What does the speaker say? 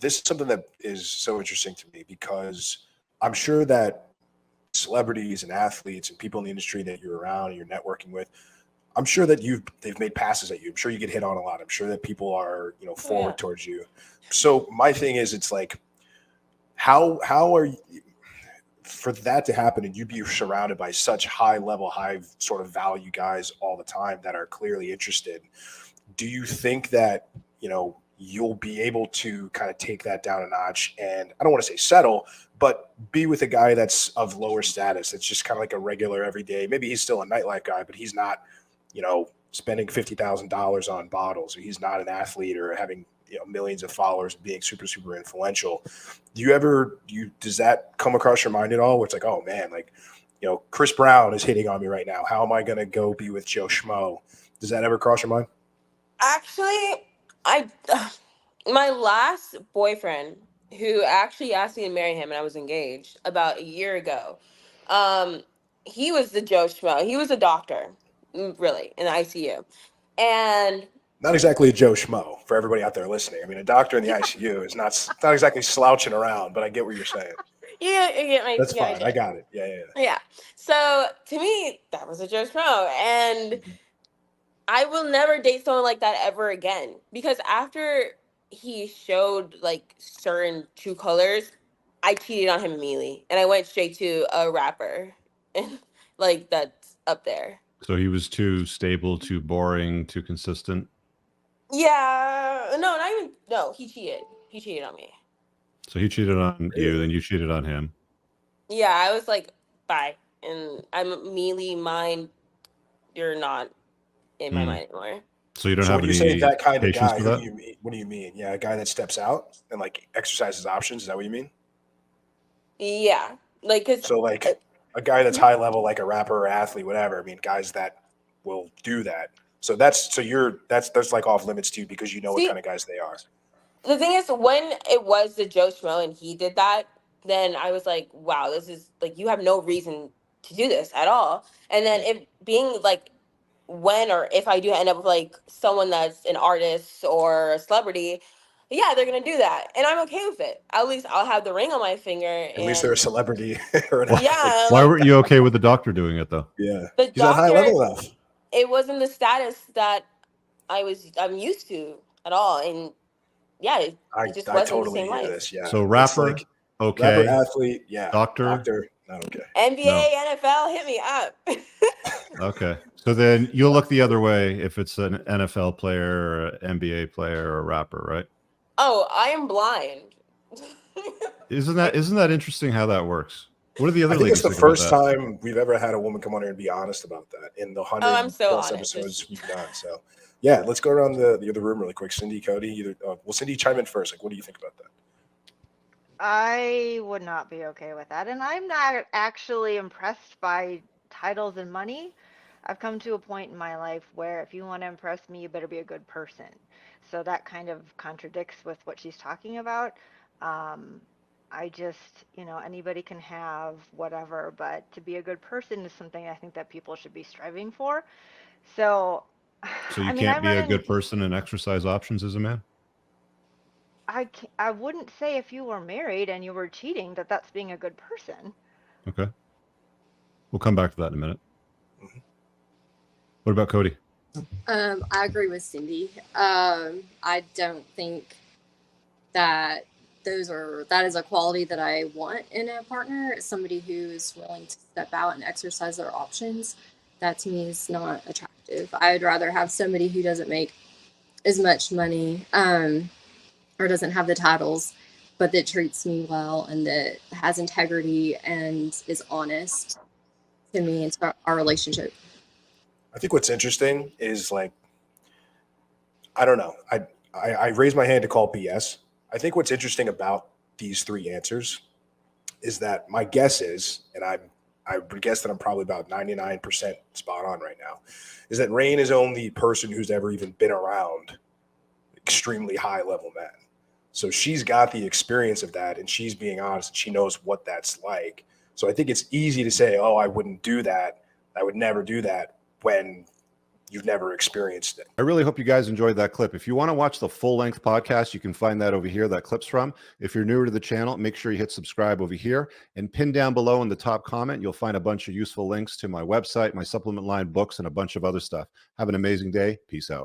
this is something that is so interesting to me because I'm sure that celebrities and athletes and people in the industry that you're around and you're networking with, I'm sure that they've made passes at you. I'm sure you get hit on a lot. I'm sure that people are, Oh, yeah. forward towards you. So my thing is, it's like, how are you, for that to happen and you be surrounded by such high level, high sort of value guys all the time that are clearly interested? Do you think that, you'll be able to kind of take that down a notch and I don't want to say settle, but be with a guy that's of lower status, that's just kind of like a regular everyday, maybe he's still a nightlife guy, but he's not, spending $50,000 on bottles, or he's not an athlete or having, millions of followers and being super, super influential. Does that come across your mind at all? Where it's like, oh man, like, Chris Brown is hitting on me right now. How am I going to go be with Joe Schmo? Does that ever cross your mind? Actually, I my last boyfriend who actually asked me to marry him and I was engaged about a year ago. Um, he was the Joe Schmo. He was a doctor, really, in the ICU. And Not exactly a Joe Schmo for everybody out there listening. I mean, a doctor in the ICU is not exactly slouching around, but I get what you're saying. you That's get my fine. I drift. got it. Yeah, yeah, Yeah. So to me, that was a Joe Schmo. And yeah. I will never date someone like that ever again. Because after he showed like certain true colors, I cheated on him immediately. And I went straight to a rapper. And like that's up there. So he was too stable, too boring, too consistent. Yeah. No, not even no, he cheated. He cheated on me. So he cheated on you, Really? then you cheated on him. Yeah, I was like, bye. And I'm immediately mine, you're not in my mind anymore. So you don't So have when you say any that kind of patience guy, for who that? do you mean? What do you mean? Yeah, a guy that steps out and like exercises options. Is that what you mean? Yeah. Like, cause So like a guy that's high level, like a rapper or athlete, whatever. I mean, guys that will do that. So that's like off limits to you because you know what see, kind of guys they are. the thing is, when it was the Joe Schmo and he did that, then I was like, wow, this is like, you have no reason to do this at all. And then Yeah. if being like, when or if I do end up with like someone that's an artist or a celebrity, yeah, they're gonna do that, and I'm okay with it. At least I'll have the ring on my finger, At least they're a and celebrity or an Why, athlete. yeah, why like weren't you okay with the doctor doing it though? Yeah, the he's not high doctor, level enough. it wasn't the status that I'm used to at all, and yeah, I it just I wasn't the totally same hear life. this. Yeah, So it's rapper, like rapper, okay. athlete. Yeah, Doctor, doctor, not okay. no. NBA, NFL, hit me up. Okay. So then you'll look the other way if it's an NFL player or an NBA player or a rapper, right? Oh, I am blind. Isn't that interesting how that works? What do the I other think it's ladies the think about first that? time we've ever had a woman come on here and be honest about that in the Oh, 100 I'm so plus honest. episodes we've done. So, yeah, let's go around the other room really quick. Cindy, Cody, Cindy, chime in first. Like, what do you think about that? I would not be okay with that. And I'm not actually impressed by titles and money. I've come to a point in my life where if you want to impress me, you better be a good person. So that kind of contradicts with what she's talking about. Um, I just, anybody can have whatever, but to be a good person is something I think that people should be striving for. So, So I you mean, can't I be run a in, good person and exercise options as a man? I wouldn't say if you were married and you were cheating that that's being a good person. Okay. We'll come back to that in a minute. Mhm. What about Cody? I agree with Cindy. I don't think that that is a quality that I want in a partner. Somebody who is willing to step out and exercise their options. That to me is not attractive. I'd rather have somebody who doesn't make as much money, or doesn't have the titles, but that treats me well and that has integrity and is honest to me and to our relationship. I think what's interesting is like, I don't know. I raised my hand to call BS. I think what's interesting about these three answers is that my guess is, and I would guess that I'm probably about 99% spot on right now, is that Rain is only person who's ever even been around extremely high level men. So she's got the experience of that and she's being honest and she knows what that's like. So I think it's easy to say, oh, I wouldn't do that. I would never do that when you've never experienced it. I really hope you guys enjoyed that clip. If you want to watch the full-length podcast, you can find that over here, that clip's from. If you're newer to the channel, make sure you hit subscribe over here, and pin down below in the top comment, you'll find a bunch of useful links to my website, my supplement line, books, and a bunch of other stuff. Have an amazing day. Peace out.